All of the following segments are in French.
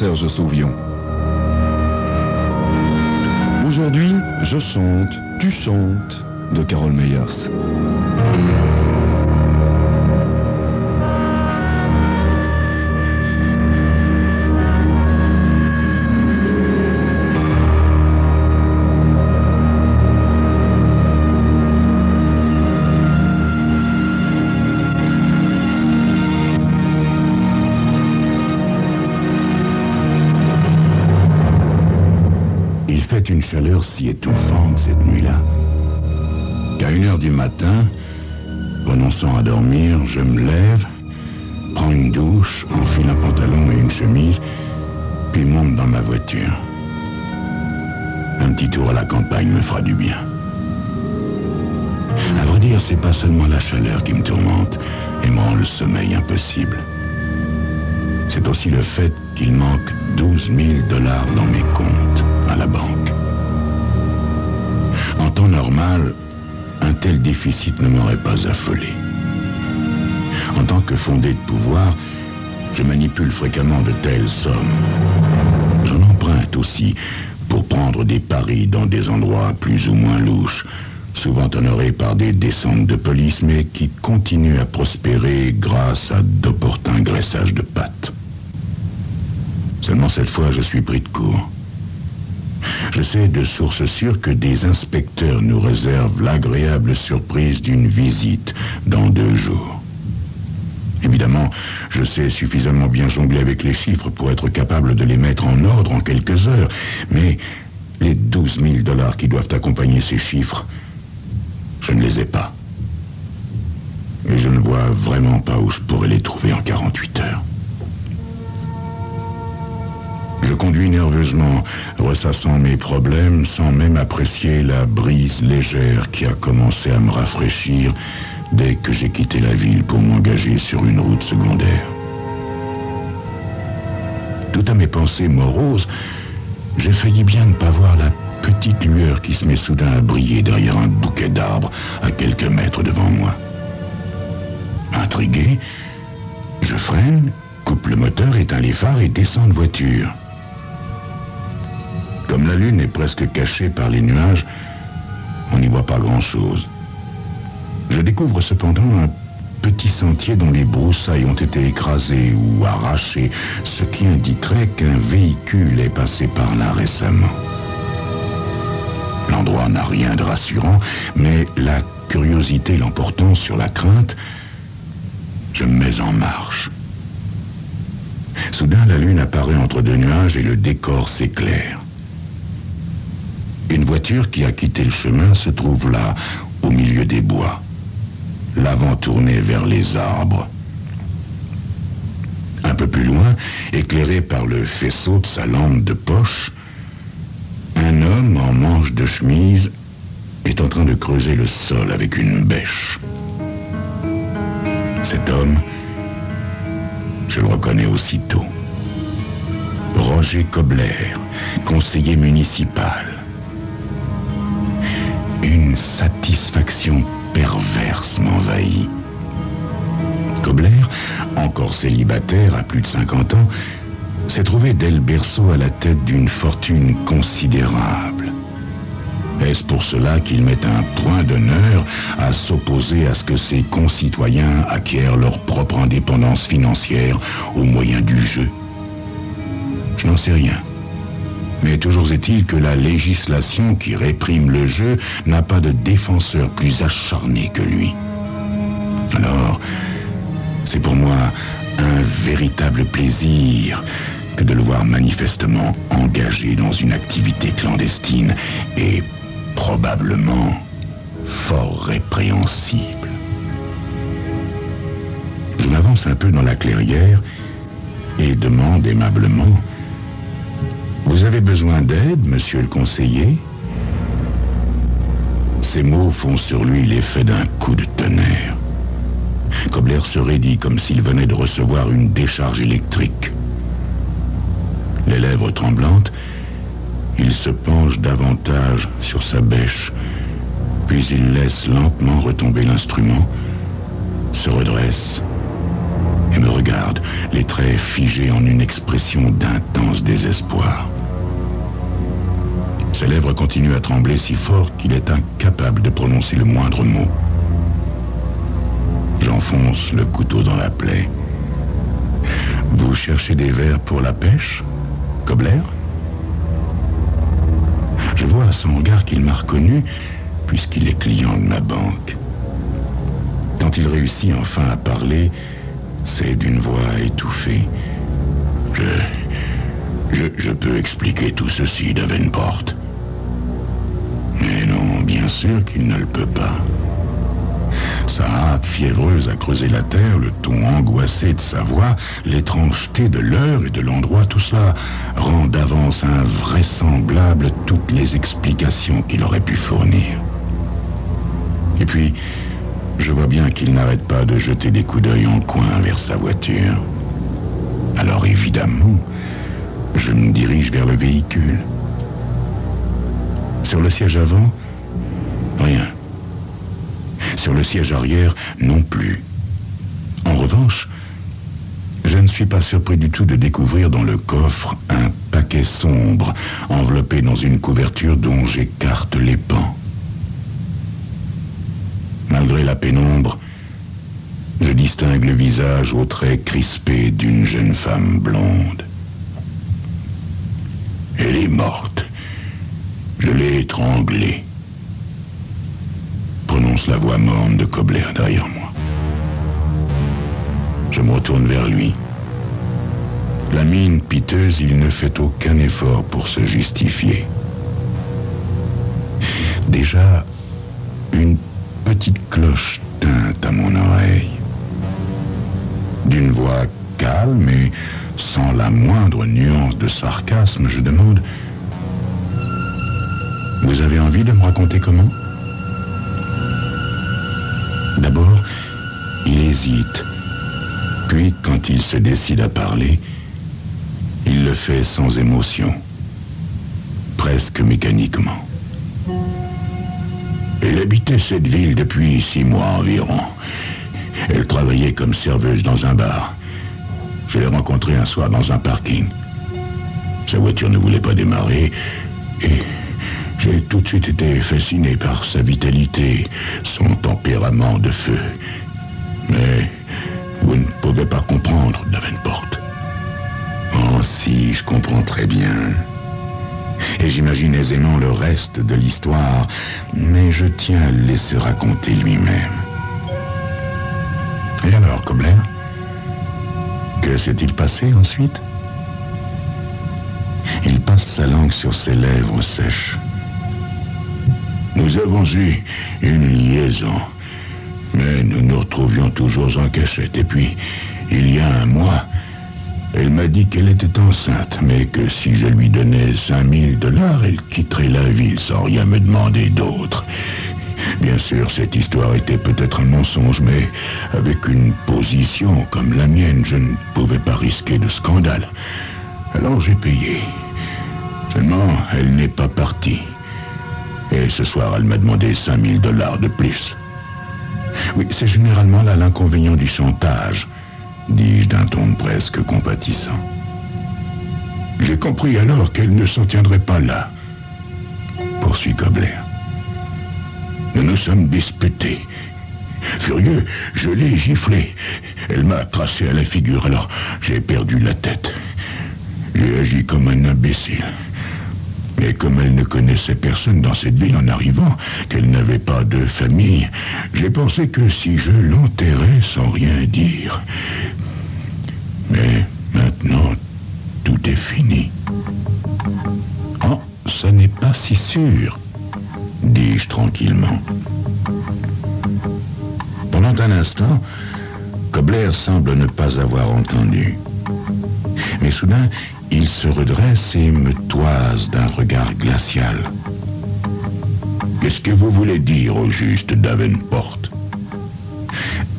Serge Sauvion. Aujourd'hui, je chante, tu chantes, de Carole Meyers. Une chaleur si étouffante cette nuit-là qu'à 1h du matin, renonçant à dormir, je me lève, prends une douche, enfile un pantalon et une chemise, puis monte dans ma voiture. Un petit tour à la campagne me fera du bien. À vrai dire, c'est pas seulement la chaleur qui me tourmente et me rend le sommeil impossible. C'est aussi le fait qu'il manque 12 000 $ dans mes comptes à la banque. En temps normal, un tel déficit ne m'aurait pas affolé. En tant que fondé de pouvoir, je manipule fréquemment de telles sommes. J'en emprunte aussi pour prendre des paris dans des endroits plus ou moins louches, souvent honorés par des descentes de police, mais qui continuent à prospérer grâce à d'opportuns graissages de pattes. Seulement cette fois, je suis pris de court. Je sais de sources sûres que des inspecteurs nous réservent l'agréable surprise d'une visite dans 2 jours. Évidemment, je sais suffisamment bien jongler avec les chiffres pour être capable de les mettre en ordre en quelques heures, mais les 12 000 $ qui doivent accompagner ces chiffres, je ne les ai pas. Et je ne vois vraiment pas où je pourrais les trouver en 48 heures. Je conduis nerveusement, ressassant mes problèmes sans même apprécier la brise légère qui a commencé à me rafraîchir dès que j'ai quitté la ville pour m'engager sur une route secondaire. Tout à mes pensées moroses, j'ai failli bien ne pas voir la petite lueur qui se met soudain à briller derrière un bouquet d'arbres à quelques mètres devant moi. Intrigué, je freine, coupe le moteur, éteins les phares et descends de voiture. Comme la lune est presque cachée par les nuages, on n'y voit pas grand-chose. Je découvre cependant un petit sentier dont les broussailles ont été écrasées ou arrachées, ce qui indiquerait qu'un véhicule est passé par là récemment. L'endroit n'a rien de rassurant, mais la curiosité l'emportant sur la crainte, je me mets en marche. Soudain, la lune apparaît entre 2 nuages et le décor s'éclaire. Une voiture qui a quitté le chemin se trouve là, au milieu des bois, l'avant tourné vers les arbres. Un peu plus loin, éclairé par le faisceau de sa lampe de poche, un homme en manche de chemise est en train de creuser le sol avec une bêche. Cet homme, je le reconnais aussitôt. Roger Kobler, conseiller municipal. Une satisfaction perverse m'envahit. Kobler, encore célibataire à plus de 50 ans, s'est trouvé dès le berceau à la tête d'une fortune considérable. Est-ce pour cela qu'il met un point d'honneur à s'opposer à ce que ses concitoyens acquièrent leur propre indépendance financière au moyen du jeu? Je n'en sais rien. Mais toujours est-il que la législation qui réprime le jeu n'a pas de défenseur plus acharné que lui. Alors, c'est pour moi un véritable plaisir que de le voir manifestement engagé dans une activité clandestine et probablement fort répréhensible. Je m'avance un peu dans la clairière et demande aimablement: vous avez besoin d'aide, monsieur le conseiller? Ces mots font sur lui l'effet d'un coup de tonnerre. Kobler se raidit comme s'il venait de recevoir une décharge électrique. Les lèvres tremblantes, il se penche davantage sur sa bêche, puis il laisse lentement retomber l'instrument, se redresse et me regarde, les traits figés en une expression d'intense désespoir. Ses lèvres continuent à trembler si fort qu'il est incapable de prononcer le moindre mot. J'enfonce le couteau dans la plaie. « Vous cherchez des vers pour la pêche, Kobler ?» Je vois à son regard qu'il m'a reconnu, puisqu'il est client de ma banque. Quand il réussit enfin à parler, c'est d'une voix étouffée. Je peux expliquer tout ceci, Davenport. Mais non, bien sûr qu'il ne le peut pas. Sa hâte fiévreuse à creuser la terre, le ton angoissé de sa voix, l'étrangeté de l'heure et de l'endroit, tout cela rend d'avance invraisemblable toutes les explications qu'il aurait pu fournir. Et puis, je vois bien qu'il n'arrête pas de jeter des coups d'œil en coin vers sa voiture. Alors évidemment, je me dirige vers le véhicule. Sur le siège avant, rien. Sur le siège arrière, non plus. En revanche, je ne suis pas surpris du tout de découvrir dans le coffre un paquet sombre, enveloppé dans une couverture dont j'écarte les pans. Malgré la pénombre, je distingue le visage aux traits crispés d'une jeune femme blonde. Elle est morte. Je l'ai étranglée. Prononce la voix morne de Kobler derrière moi. Je me retourne vers lui. La mine piteuse, il ne fait aucun effort pour se justifier. Déjà, une petite cloche tinte à mon oreille. D'une voix calme et sans la moindre nuance de sarcasme, je demande: « Vous avez envie de me raconter comment ?» D'abord, il hésite. Puis, quand il se décide à parler, il le fait sans émotion, presque mécaniquement. Elle habitait cette ville depuis 6 mois environ. Elle travaillait comme serveuse dans un bar. Je l'ai rencontrée un soir dans un parking. Sa voiture ne voulait pas démarrer et j'ai tout de suite été fasciné par sa vitalité, son tempérament de feu. Mais vous ne pouvez pas comprendre, Davenport. Oh si, je comprends très bien. Et j'imagine aisément le reste de l'histoire, mais je tiens à le laisser raconter lui-même. Et alors, Kobler, que s'est-il passé ensuite? Il passe sa langue sur ses lèvres sèches. Nous avons eu une liaison, mais nous nous retrouvions toujours en cachette. Et puis, il y a un mois, elle m'a dit qu'elle était enceinte, mais que si je lui donnais 5 000 $, elle quitterait la ville sans rien me demander d'autre. Bien sûr, cette histoire était peut-être un mensonge, mais avec une position comme la mienne, je ne pouvais pas risquer de scandale. Alors j'ai payé. Seulement, elle n'est pas partie. Et ce soir, elle m'a demandé 5 000 $ de plus. Oui, c'est généralement là l'inconvénient du chantage, dis-je d'un ton presque compatissant. J'ai compris alors qu'elle ne s'en tiendrait pas là, poursuit Kobler. Nous nous sommes disputés. Furieux, je l'ai giflée. Elle m'a craché à la figure, alors j'ai perdu la tête. J'ai agi comme un imbécile. Mais comme elle ne connaissait personne dans cette ville en arrivant, qu'elle n'avait pas de famille, j'ai pensé que si je l'enterrais sans rien dire... Mais maintenant, tout est fini. Oh, ce n'est pas si sûr, dis-je tranquillement. Pendant un instant, Kobler semble ne pas avoir entendu. Mais soudain, il se redresse et me toise d'un regard glacial. Qu'est-ce que vous voulez dire au juste, Davenport?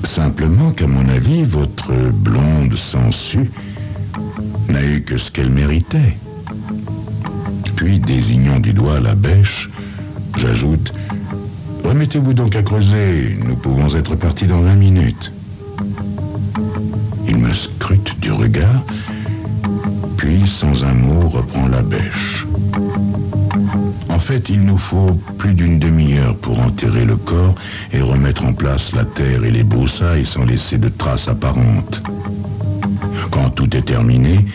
Simplement qu'à mon avis, votre blonde sangsue n'a eu que ce qu'elle méritait. Puis, désignant du doigt la bêche, j'ajoute: remettez-vous donc à creuser, nous pouvons être partis dans 20 minutes. Il me me scrute du regard, puis sans un mot reprend la bêche. En fait, il nous faut plus d'une demi-heure pour enterrer le corps et remettre en place la terre et les broussailles sans laisser de traces apparentes. Quand tout est terminé,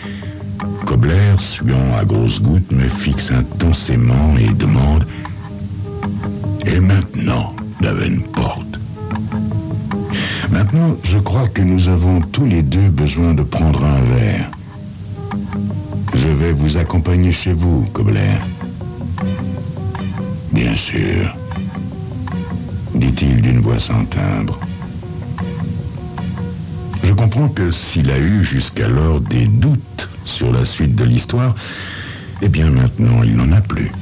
Kobler, suant à grosses gouttes, me fixe intensément et demande « Et maintenant, Davenport ?» Maintenant, je crois que nous avons tous les deux besoin de prendre un verre. Je vais vous accompagner chez vous, Kobler. Bien sûr, dit-il d'une voix sans timbre. Je comprends que s'il a eu jusqu'alors des doutes sur la suite de l'histoire, eh bien maintenant il n'en a plus.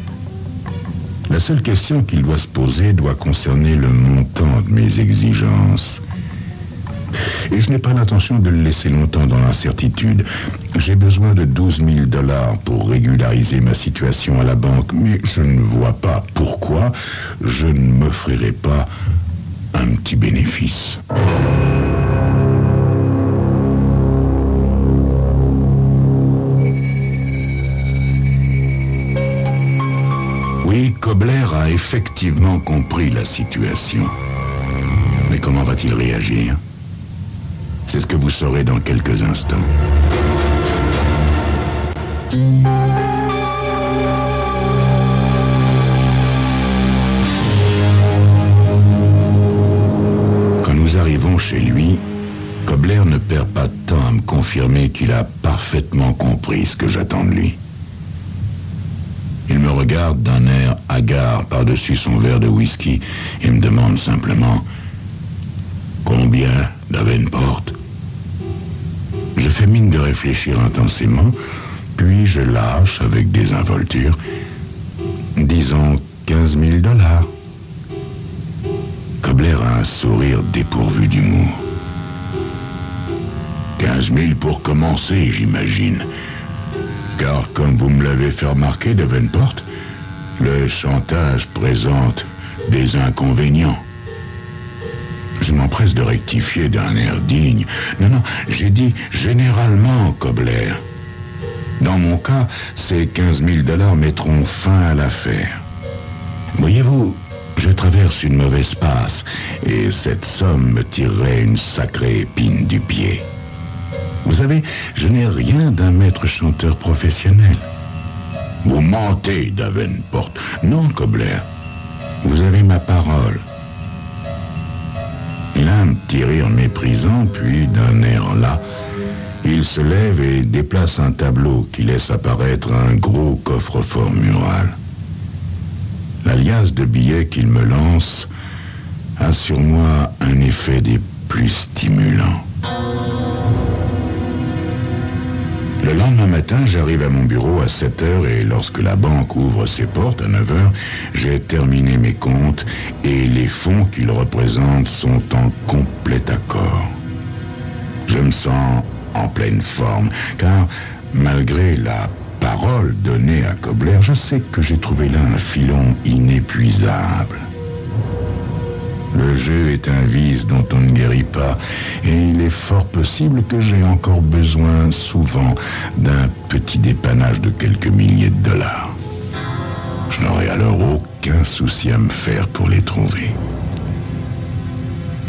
La seule question qu'il doit se poser doit concerner le montant de mes exigences. Et je n'ai pas l'intention de le laisser longtemps dans l'incertitude. J'ai besoin de 12 000 $ pour régulariser ma situation à la banque, mais je ne vois pas pourquoi je ne m'offrirai pas un petit bénéfice. Oui, Kobler a effectivement compris la situation. Mais comment va-t-il réagir ? C'est ce que vous saurez dans quelques instants. Quand nous arrivons chez lui, Kobler ne perd pas de temps à me confirmer qu'il a parfaitement compris ce que j'attends de lui. Il me regarde d'un air hagard par-dessus son verre de whisky et me demande simplement « Combien, Davenport ?» Je fais mine de réfléchir intensément, puis je lâche avec désinvolture « Disons 15 000 $. Kobler a un sourire dépourvu d'humour. « 15 000 pour commencer, j'imagine. Car comme vous me l'avez fait remarquer, Davenport, le chantage présente des inconvénients. » Je m'empresse de rectifier d'un air digne. Non, j'ai dit généralement, Kobler. Dans mon cas, ces 15 000 $ mettront fin à l'affaire. Voyez-vous, je traverse une mauvaise passe et cette somme me tirerait une sacrée épine du pied. Vous savez, je n'ai rien d'un maître chanteur professionnel. Vous mentez, Davenport. Non, Kobler. Vous avez ma parole. Il a un petit rire méprisant, puis d'un air las, il se lève et déplace un tableau qui laisse apparaître un gros coffre-fort mural. La liasse de billets qu'il me lance a sur moi un effet des plus stimulants. Le lendemain matin, j'arrive à mon bureau à 7 h et lorsque la banque ouvre ses portes à 9 h, j'ai terminé mes comptes et les fonds qu'ils représentent sont en complet accord. Je me sens en pleine forme, car malgré la parole donnée à Kobler, je sais que j'ai trouvé là un filon inépuisable. Le jeu est un vice dont on ne guérit pas, et il est fort possible que j'ai encore besoin, souvent, d'un petit dépannage de quelques milliers de $. Je n'aurai alors aucun souci à me faire pour les trouver.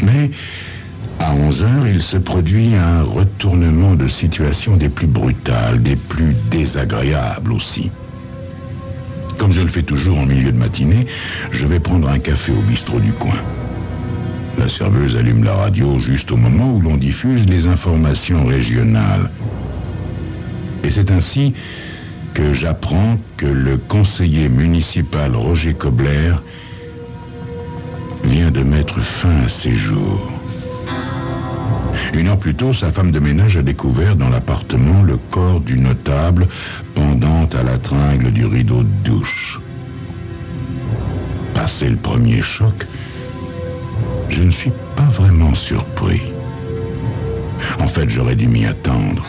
Mais à 11 h, il se produit un retournement de situation des plus brutales, des plus désagréables aussi. Comme je le fais toujours en milieu de matinée, je vais prendre un café au bistrot du coin. La serveuse allume la radio juste au moment où l'on diffuse les informations régionales. Et c'est ainsi que j'apprends que le conseiller municipal Roger Kobler vient de mettre fin à ses jours. 1 heure plus tôt, sa femme de ménage a découvert dans l'appartement le corps du notable pendant à la tringle du rideau de douche. Passé le premier choc, je ne suis pas vraiment surpris. En fait, j'aurais dû m'y attendre.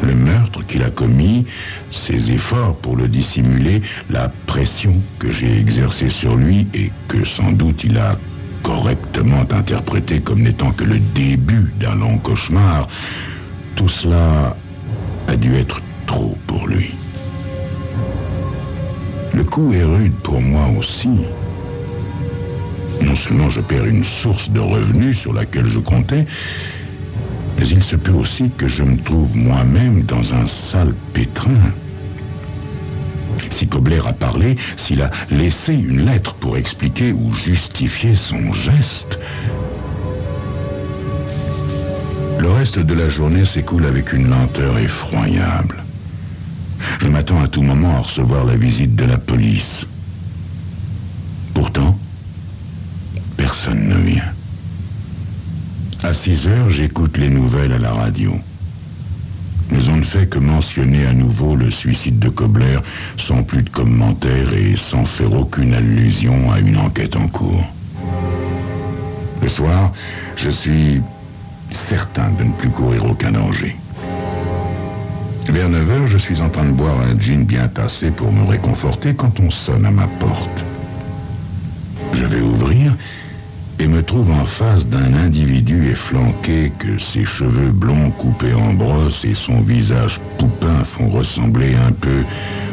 Le meurtre qu'il a commis, ses efforts pour le dissimuler, la pression que j'ai exercée sur lui et que sans doute il a correctement interprété comme n'étant que le début d'un long cauchemar, tout cela a dû être trop pour lui. Le coup est rude pour moi aussi. Non seulement je perds une source de revenus sur laquelle je comptais, mais il se peut aussi que je me trouve moi-même dans un sale pétrin. Si Kobler a parlé, s'il a laissé une lettre pour expliquer ou justifier son geste, le reste de la journée s'écoule avec une lenteur effroyable. Je m'attends à tout moment à recevoir la visite de la police. Pourtant, personne ne vient. À 6 heures, j'écoute les nouvelles à la radio. Mais on ne fait que mentionner à nouveau le suicide de Kobler sans plus de commentaires et sans faire aucune allusion à une enquête en cours. Le soir, je suis certain de ne plus courir aucun danger. Vers 9 heures, je suis en train de boire un gin bien tassé pour me réconforter quand on sonne à ma porte. Je vais ouvrir et me trouve en face d'un individu efflanqué que ses cheveux blonds coupés en brosse et son visage poupin font ressembler un peu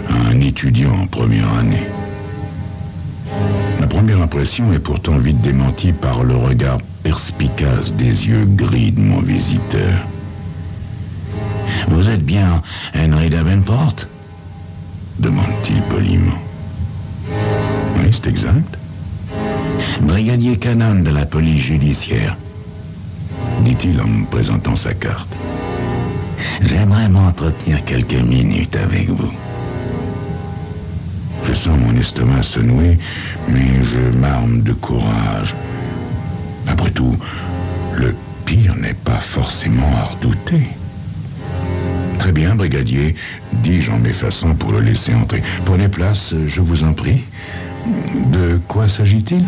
à un étudiant en première année. Ma première impression est pourtant vite démentie par le regard perspicace des yeux gris de mon visiteur. « Vous êtes bien Henry Davenport ?» demande-t-il poliment. « Oui, c'est exact. »« Brigadier Cannon de la police judiciaire, » dit-il en me présentant sa carte. « J'aimerais m'entretenir quelques minutes avec vous. » Je sens mon estomac se nouer, mais je m'arme de courage. Après tout, le pire n'est pas forcément à redouter. « Très bien, brigadier, » dis-je en m'effaçant pour le laisser entrer. « Prenez place, je vous en prie. De quoi s'agit-il ? »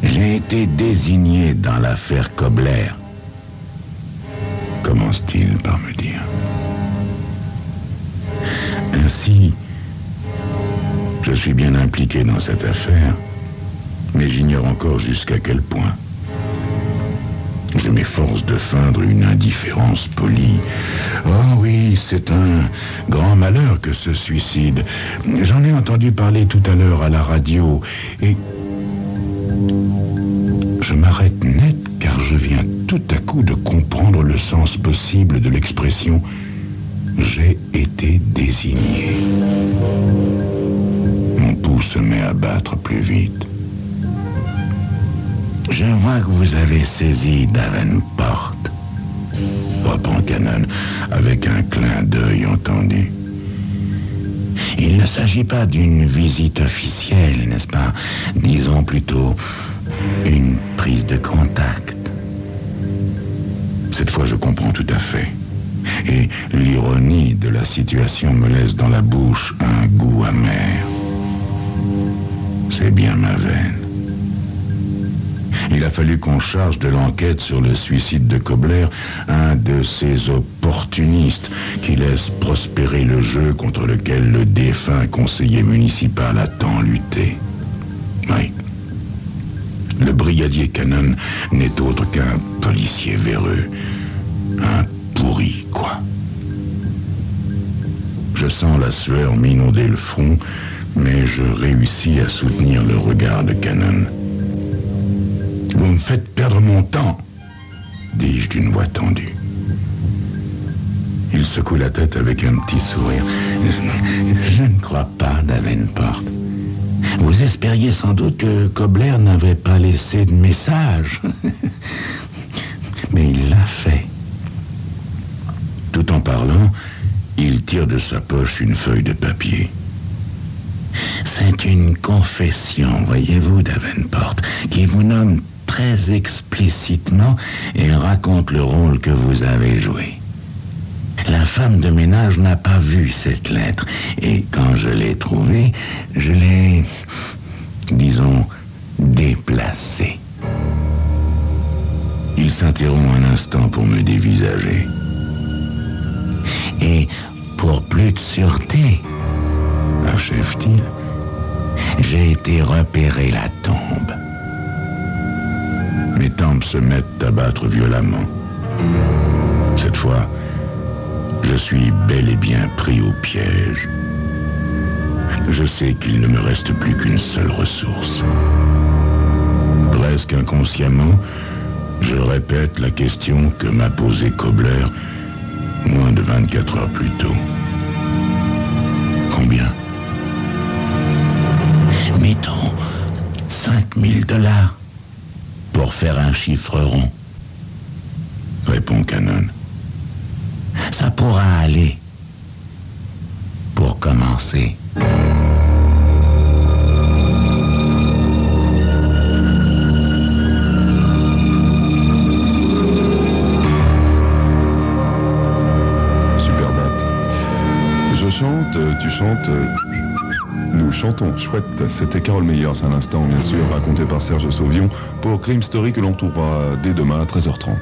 J'ai été désigné dans l'affaire Kobler, commence-t-il par me dire. Ainsi, je suis bien impliqué dans cette affaire, mais j'ignore encore jusqu'à quel point. Je m'efforce de feindre une indifférence polie. « Oh oui, c'est un grand malheur que ce suicide. J'en ai entendu parler tout à l'heure à la radio et... » Je m'arrête net car je viens tout à coup de comprendre le sens possible de l'expression « j'ai été désigné ». Mon pouls se met à battre plus vite. « Je vois que vous avez saisi Davenport », reprend Cannon avec un clin d'œil entendu. « Il ne s'agit pas d'une visite officielle, n'est-ce pas? Disons plutôt une prise de contact. » Cette fois, je comprends tout à fait. Et l'ironie de la situation me laisse dans la bouche un goût amer. C'est bien ma veine. Il a fallu qu'on charge de l'enquête sur le suicide de Kobler un de ces opportunistes qui laissent prospérer le jeu contre lequel le défunt conseiller municipal a tant lutté. Oui. Le brigadier Cannon n'est autre qu'un policier véreux. Un pourri, quoi. Je sens la sueur m'inonder le front, mais je réussis à soutenir le regard de Cannon. « Vous me faites perdre mon temps !» dis-je d'une voix tendue. Il secoue la tête avec un petit sourire. « Je ne crois pas, Davenport. Vous espériez sans doute que Kobler n'avait pas laissé de message. Mais il l'a fait. » Tout en parlant, il tire de sa poche une feuille de papier. « C'est une confession, voyez-vous, Davenport, qui vous nomme très explicitement et raconte le rôle que vous avez joué. La femme de ménage n'a pas vu cette lettre, et quand je l'ai trouvée, je l'ai, disons, déplacée. » Il s'interrompt un instant pour me dévisager. « Et pour plus de sûreté, achève-t-il, j'ai été repérer la tombe. mes tempes se mettent à battre violemment. Cette fois, je suis bel et bien pris au piège. Je sais qu'il ne me reste plus qu'une seule ressource. Presque inconsciemment, je répète la question que m'a posée Kobler moins de 24 heures plus tôt. Combien? Mettons 5000 $, pour faire un chiffre rond, répond Cannon. Ça pourra aller, pour commencer. Super Bat. Je chante, tu chantes, nous chantons. Chouette, c'était Carole Meyers à l'instant, bien sûr, raconté par Serge Sauvion pour Crime Story que l'on trouvera dès demain à 13h30.